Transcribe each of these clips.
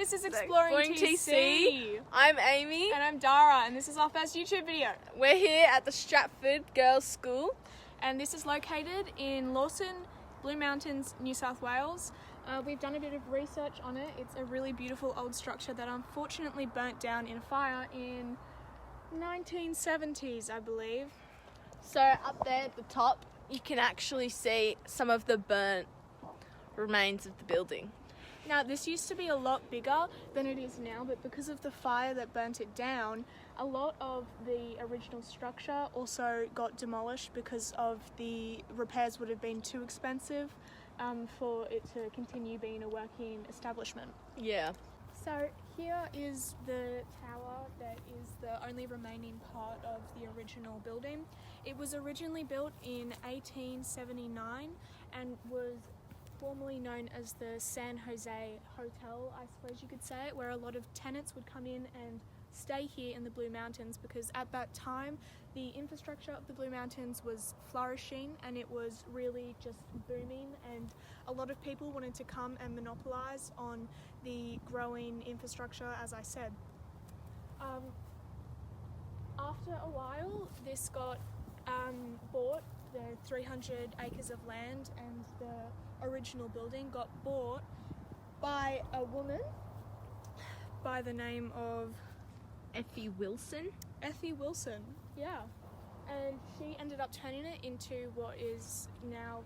this is Exploring TC. I'm Amy. And I'm Dara, and this is our first YouTube video. We're here at the Stratford Girls' School. And this is located in Lawson, Blue Mountains, New South Wales. We've done a bit of research on it. It's a really beautiful old structure that unfortunately burnt down in a fire in 1970s, I believe. So up there at the top, you can actually see some of the burnt remains of the building. Now, this used to be a lot bigger than it is now, but because of the fire that burnt it down, a lot of the original structure also got demolished because of the repairs would have been too expensive for it to continue being a working establishment. Yeah. So here is the tower that is the only remaining part of the original building. It was originally built in 1879 and was formerly known as the San Jose Hotel, I suppose you could say it, where a lot of tenants would come in and stay here in the Blue Mountains, because at that time the infrastructure of the Blue Mountains was flourishing and it was really just booming, and a lot of people wanted to come and monopolise on the growing infrastructure, as I said. After a while, this got bought. The 300 acres of land and the original building got bought by a woman by the name of Effie Wilson. Effie Wilson, yeah. And she ended up turning it into what is now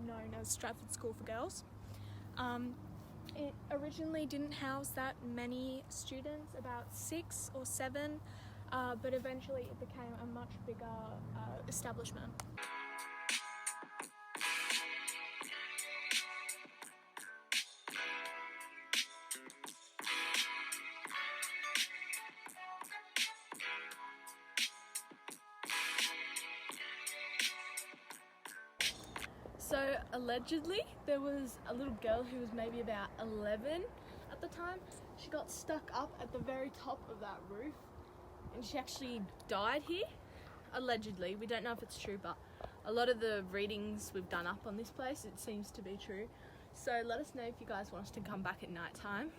known as Stratford School for Girls. It originally didn't house that many students, about 6 or 7, but eventually it became a much bigger establishment. So allegedly there was a little girl who was maybe about 11 at the time. She got stuck up at the very top of that roof and she actually died here. Allegedly, we don't know if it's true, but a lot of the readings we've done up on this place, it seems to be true. So let us know if you guys want us to come back at night time.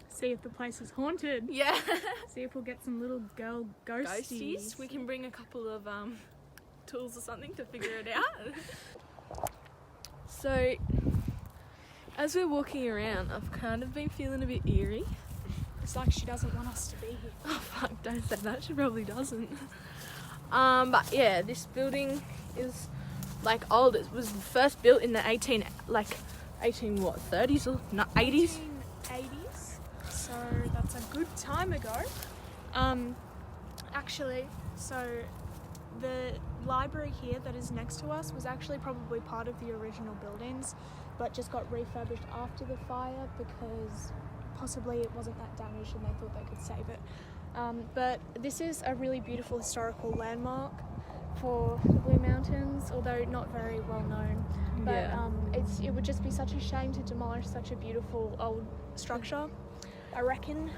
See if the place is haunted. Yeah. See if we'll get some little girl ghosties. We can bring a couple of tools or something to figure it out. So, as we're walking around, I've kind of been feeling a bit eerie. It's like she doesn't want us to be here. Oh fuck, don't say that, she probably doesn't. But yeah, this building is like old. It was first built in the 30s or not 80s? 1980s, so that's a good time ago. Actually, so the library here that is next to us was actually probably part of the original buildings, but just got refurbished after the fire because possibly it wasn't that damaged and they thought they could save it. But this is a really beautiful historical landmark for the Blue Mountains, although not very well known. But Yeah. It would just be such a shame to demolish such a beautiful old structure, I reckon.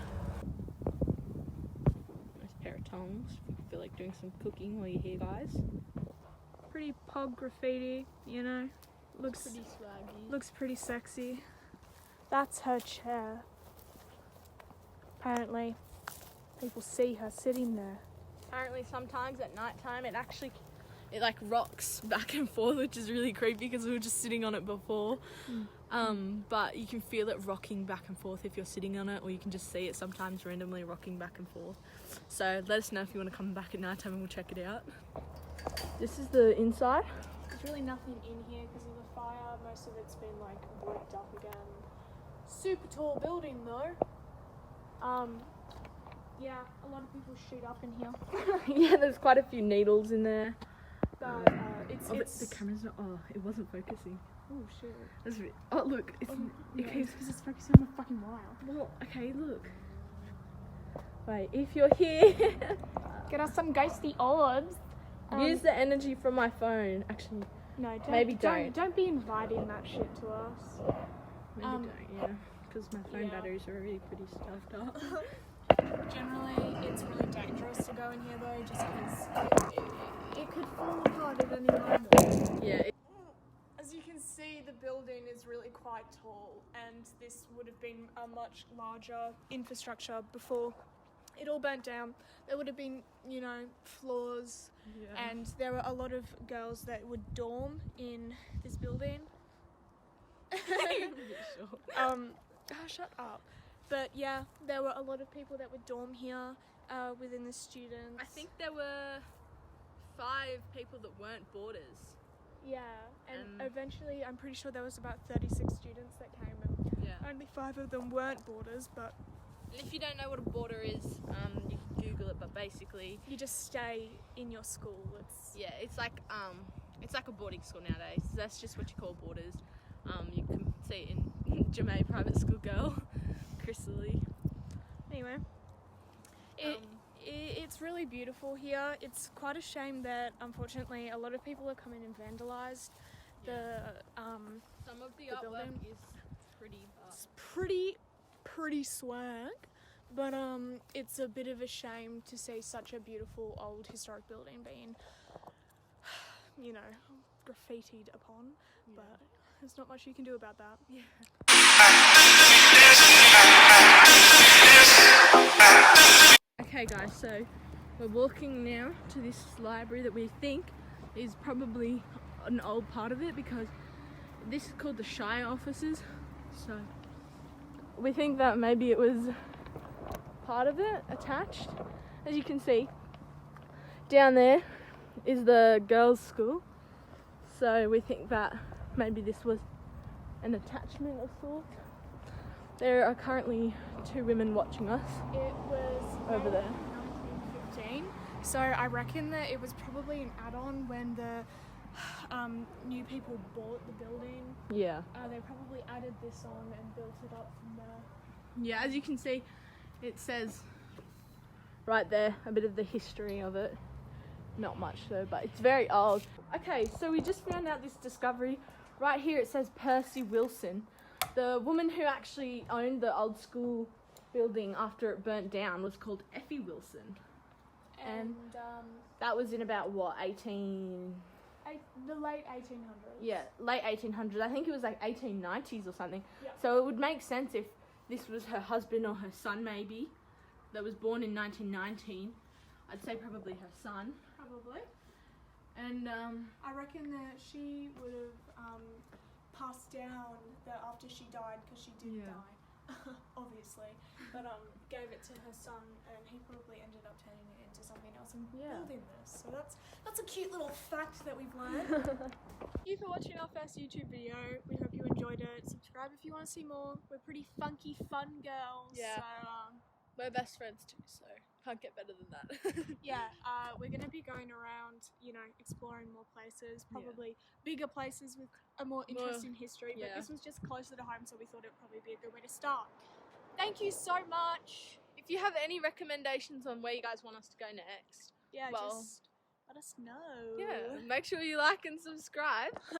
Nice pair of tongs if you feel like doing some cooking while you're here, guys. Pretty pog graffiti, you know. Looks Pretty swaggy. looks pretty sexy. That's her chair. Apparently, people see her sitting there. Apparently sometimes at night time it like rocks back and forth, which is really creepy because we were just sitting on it before. But you can feel it rocking back and forth if you're sitting on it, or you can just see it sometimes randomly rocking back and forth. So let us know if you want to come back at night time and we'll check it out. This is the inside. There's really nothing in here because of the fire. Most of it's been like bricked up again. Super tall building though. Yeah, a lot of people shoot up in here. Yeah, there's quite a few needles in there. But but it's the camera's not. Oh, it wasn't focusing. oh shit. That's oh look, it's Yeah, okay. it's because it's focusing on my fucking wire. Well, okay, look. Wait, if you're here, Get us some ghosty orbs. use the energy from my phone. Actually, No, Maybe don't. Don't be inviting that shit to us. maybe don't. Yeah, because my phone yeah. batteries are already pretty stuffed up. Generally, it's really dangerous to go in here though, just because it could fall apart at any moment. Yeah. As you can see, the building is really quite tall, and this would have been a much larger infrastructure before it all burnt down. There would have been, floors, and there were a lot of girls that would dorm in this building. Shut up. But yeah, there were a lot of people that would dorm here within the students. I think there were 5 people that weren't boarders. Yeah, and eventually I'm pretty sure there was about 36 students that came, and only 5 of them weren't boarders, but... And if you don't know what a boarder is, you can Google it, but basically... You just stay in your school. It's like a boarding school nowadays. That's just what you call boarders. You can see it in Jamaica Private School Girl, Chrysalie. Anyway, it's really beautiful here. It's quite a shame that, unfortunately, a lot of people have come in and vandalised some of the artwork building. is pretty... It's pretty swag, but it's a bit of a shame to see such a beautiful old historic building being, graffitied upon, but there's not much you can do about that. Okay guys, so we're walking now to this library that we think is probably an old part of it, because this is called the Shire offices, so we think that maybe it was part of it attached. As you can see, down there is the girls' school, so we think that maybe this was an attachment of sorts. There are currently 2 women watching us. It was over there. 1915, so I reckon that it was probably an add-on when the new people bought the building. Yeah. They probably added this on and built it up from there. Yeah, as you can see, it says right there a bit of the history of it. Not much though, but it's very old. Okay, so we just found out this discovery. Right here it says Percy Wilson. The woman who actually owned the old school building after it burnt down was called Effie Wilson. And that was in about what, the late 1800s. Yeah, late 1800s. I think it was like 1890s or something. Yeah. So it would make sense if this was her husband or her son maybe, that was born in 1919. I'd say probably her son. Probably. And I reckon that she would have passed down that after she died, because she did die, obviously, but gave it to her son, and he probably ended up turning it into something else and building this. So that's a cute little fact that we've learned. Thank you for watching our first YouTube video. We hope you enjoyed it. Subscribe if you want to see more. We're pretty funky, fun girls. Yeah. So, we're best friends too, so can't get better than that. we're going to be going around, exploring more places, probably bigger places with a more interesting history, but this was just closer to home, so we thought it would probably be a good way to start. Thank you so much. If you have any recommendations on where you guys want us to go next, Just let us know. make sure you like and subscribe.